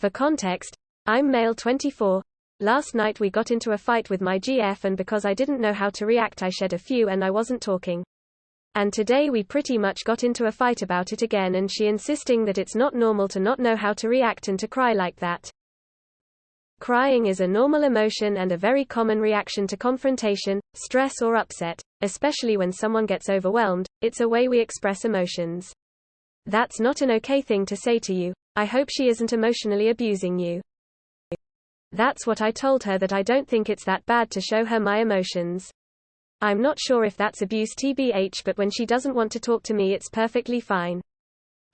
For context, I'm male 24. Last night we got into a fight with my GF, and because I didn't know how to react I shed a few and I wasn't talking. And today we pretty much got into a fight about it again, and she insisting that it's not normal to not know how to react and to cry like that. Crying is a normal emotion and a very common reaction to confrontation, stress or upset, especially when someone gets overwhelmed. It's a way we express emotions. That's not an okay thing to say to you. I hope she isn't emotionally abusing you. That's what I told her, that I don't think it's that bad to show her my emotions. I'm not sure if that's abuse TBH, but when she doesn't want to talk to me it's perfectly fine.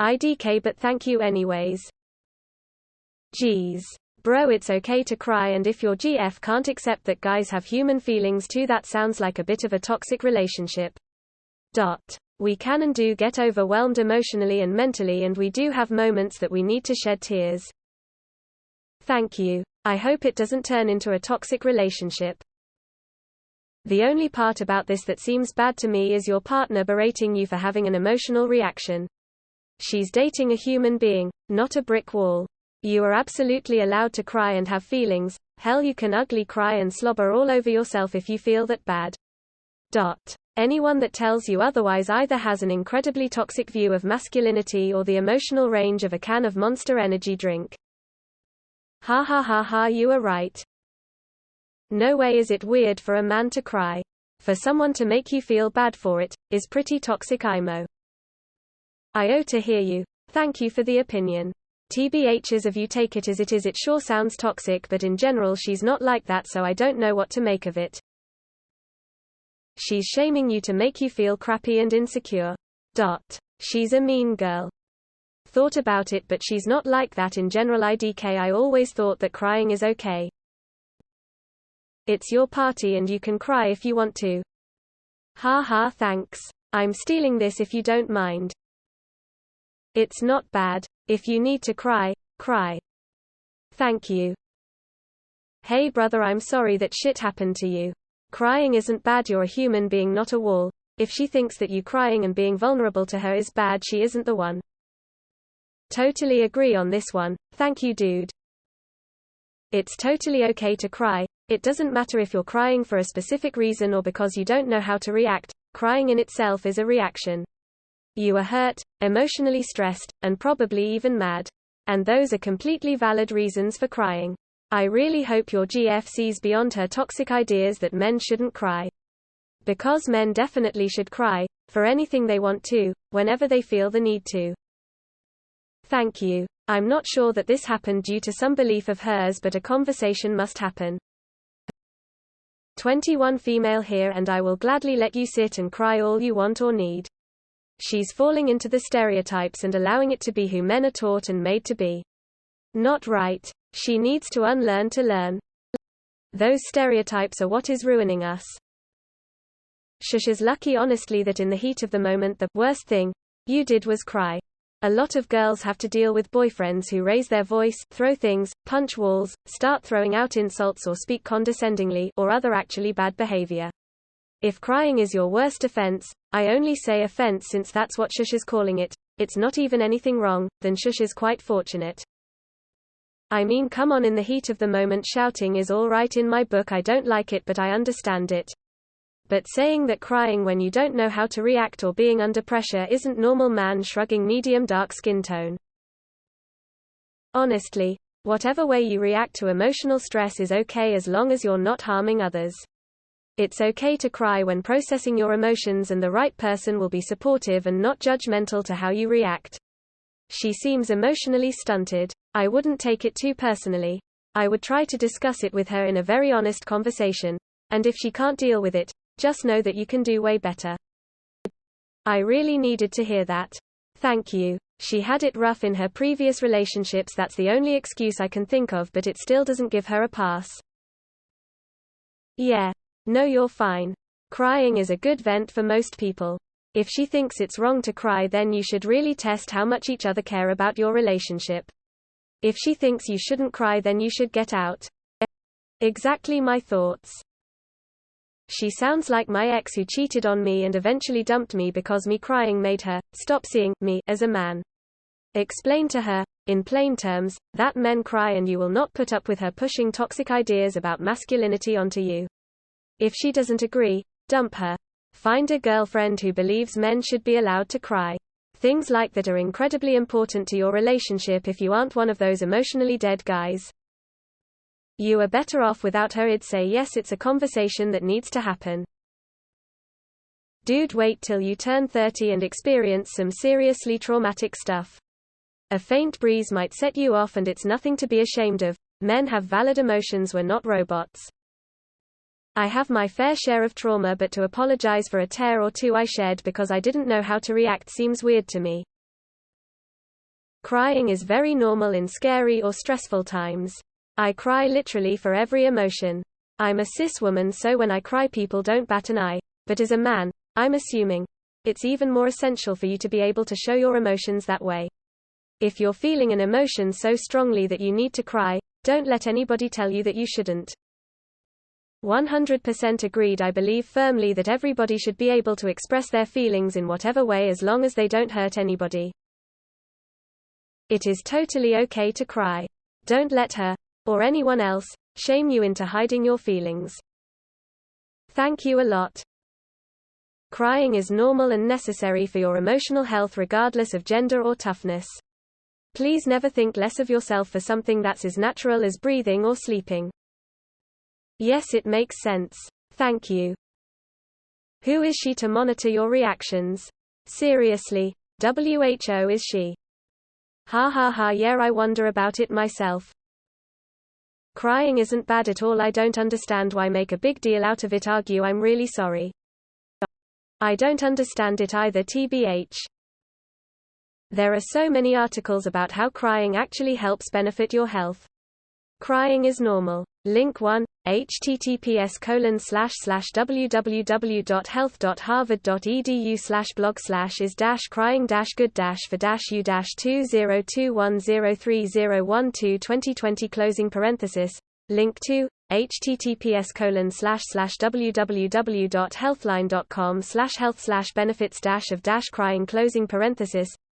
IDK, but thank you anyways. Jeez. Bro, it's okay to cry, and if your GF can't accept that guys have human feelings too, that sounds like a bit of a toxic relationship. We can and do get overwhelmed emotionally and mentally, and we do have moments that we need to shed tears. Thank you. I hope it doesn't turn into a toxic relationship. The only part about this that seems bad to me is your partner berating you for having an emotional reaction. She's dating a human being, not a brick wall. You are absolutely allowed to cry and have feelings. Hell, you can ugly cry and slobber all over yourself if you feel that bad. Anyone that tells you otherwise either has an incredibly toxic view of masculinity or the emotional range of a can of Monster Energy drink. Ha ha ha ha, you are right. No way is it weird for a man to cry. For someone to make you feel bad for it, is pretty toxic. IMO. I owe to hear you. Thank you for the opinion. TBHs if you take it as it is, it sure sounds toxic, but in general she's not like that, so I don't know what to make of it. She's shaming you to make you feel crappy and insecure. She's a mean girl. Thought about it, but she's not like that in general. IDK, I always thought that crying is okay. It's your party and you can cry if you want to. Ha ha, thanks. I'm stealing this if you don't mind. It's not bad. If you need to cry, cry. Thank you. Hey brother, I'm sorry that shit happened to you. Crying isn't bad, you're a human being, not a wall. If she thinks that you crying and being vulnerable to her is bad, she isn't the one. Totally agree on this one. Thank you, dude. It's totally okay to cry. It doesn't matter if you're crying for a specific reason or because you don't know how to react. Crying in itself is a reaction. You are hurt, emotionally stressed, and probably even mad. And those are completely valid reasons for crying. I really hope your GF sees beyond her toxic ideas that men shouldn't cry. Because men definitely should cry, for anything they want to, whenever they feel the need to. Thank you. I'm not sure that this happened due to some belief of hers, but a conversation must happen. 21 female here, and I will gladly let you sit and cry all you want or need. She's falling into the stereotypes and allowing it to be who men are taught and made to be. Not right. She needs to unlearn to learn. Those stereotypes are what is ruining us. Shush is lucky honestly that in the heat of the moment the worst thing you did was cry. A lot of girls have to deal with boyfriends who raise their voice, throw things, punch walls, start throwing out insults or speak condescendingly, or other actually bad behavior. If crying is your worst offense, I only say offense since that's what Shush is calling it, it's not even anything wrong, then Shush is quite fortunate. I mean, come on, in the heat of the moment shouting is alright in my book. I don't like it, but I understand it. But saying that crying when you don't know how to react or being under pressure isn't normal. Man shrugging, medium dark skin tone. Honestly, whatever way you react to emotional stress is okay as long as you're not harming others. It's okay to cry when processing your emotions, and the right person will be supportive and not judgmental to how you react. She seems emotionally stunted. I wouldn't take it too personally. I would try to discuss it with her in a very honest conversation. And if she can't deal with it, just know that you can do way better. I really needed to hear that. Thank you. She had it rough in her previous relationships. That's the only excuse I can think of, but it still doesn't give her a pass. Yeah. No, you're fine. Crying is a good vent for most people. If she thinks it's wrong to cry, then you should really test how much each other care about your relationship. If she thinks you shouldn't cry, then you should get out. Exactly my thoughts. She sounds like my ex who cheated on me and eventually dumped me because me crying made her stop seeing me as a man. Explain to her, in plain terms, that men cry and you will not put up with her pushing toxic ideas about masculinity onto you. If she doesn't agree, dump her. Find a girlfriend who believes men should be allowed to cry. Things like that are incredibly important to your relationship if you aren't one of those emotionally dead guys. You are better off without her. I'd say yes, it's a conversation that needs to happen. Dude, wait till you turn 30 and experience some seriously traumatic stuff. A faint breeze might set you off and it's nothing to be ashamed of. Men have valid emotions, we're not robots. I have my fair share of trauma, but to apologize for a tear or two I shed because I didn't know how to react seems weird to me. Crying is very normal in scary or stressful times. I cry literally for every emotion. I'm a cis woman, so when I cry people don't bat an eye. But as a man, I'm assuming it's even more essential for you to be able to show your emotions that way. If you're feeling an emotion so strongly that you need to cry, don't let anybody tell you that you shouldn't. 100% agreed. I believe firmly that everybody should be able to express their feelings in whatever way as long as they don't hurt anybody. It is totally okay to cry. Don't let her, or anyone else, shame you into hiding your feelings. Thank you a lot. Crying is normal and necessary for your emotional health regardless of gender or toughness. Please never think less of yourself for something that's as natural as breathing or sleeping. Yes, it makes sense. Thank you. Who is she to monitor your reactions? Seriously. WHO is she? Ha ha ha, yeah, I wonder about it myself. Crying isn't bad at all. I don't understand why make a big deal out of it. Argue I'm really sorry. I don't understand it either, tbh. There are so many articles about how crying actually helps benefit your health. Crying is normal. Link 1, https://www.health.harvard.edu/blog/is-crying-good-for-is-good-for-2020 Link 2, https://www.healthline.com/health/benefits-of-crying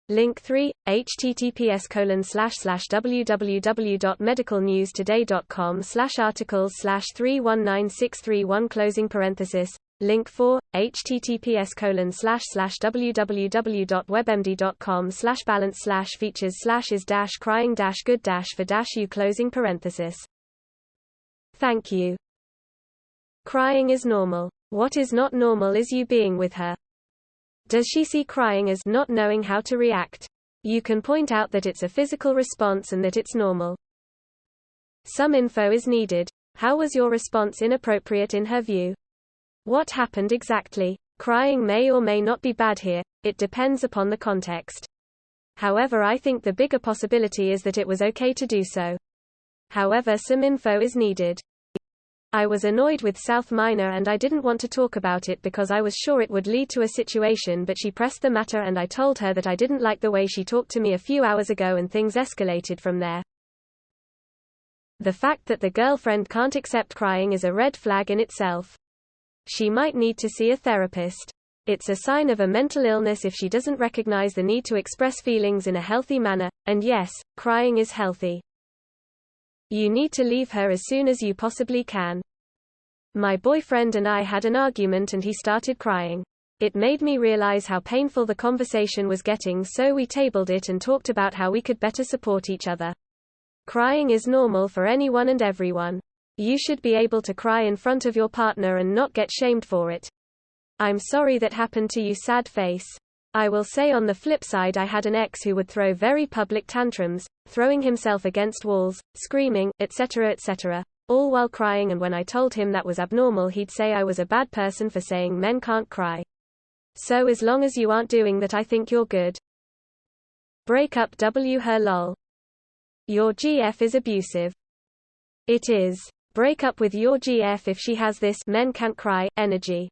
Link 3, https://www.medicalnewstoday.com/articles/319631 Link 4, https://www.webmd.com/balance/features/is-crying-good-for-u. Thank you. Crying is normal. What is not normal is you being with her. Does she see crying as not knowing how to react? You can point out that it's a physical response and that it's normal. Some info is needed. How was your response inappropriate in her view? What happened exactly? Crying may or may not be bad here, it depends upon the context. However, I think the bigger possibility is that it was okay to do so. However, some info is needed. I was annoyed with South Minor and I didn't want to talk about it because I was sure it would lead to a situation, but she pressed the matter and I told her that I didn't like the way she talked to me a few hours ago and things escalated from there. The fact that the girlfriend can't accept crying is a red flag in itself. She might need to see a therapist. It's a sign of a mental illness if she doesn't recognize the need to express feelings in a healthy manner, and yes, crying is healthy. You need to leave her as soon as you possibly can. My boyfriend and I had an argument and he started crying. It made me realize how painful the conversation was getting, so we tabled it and talked about how we could better support each other. Crying is normal for anyone and everyone. You should be able to cry in front of your partner and not get shamed for it. I'm sorry that happened to you, sad face. I will say on the flip side, I had an ex who would throw very public tantrums, throwing himself against walls, screaming, etc., all while crying, and when I told him that was abnormal he'd say I was a bad person for saying men can't cry. So as long as you aren't doing that, I think you're good. Break up her lol. Your GF is abusive. It is. Break up with your GF if she has this men can't cry energy.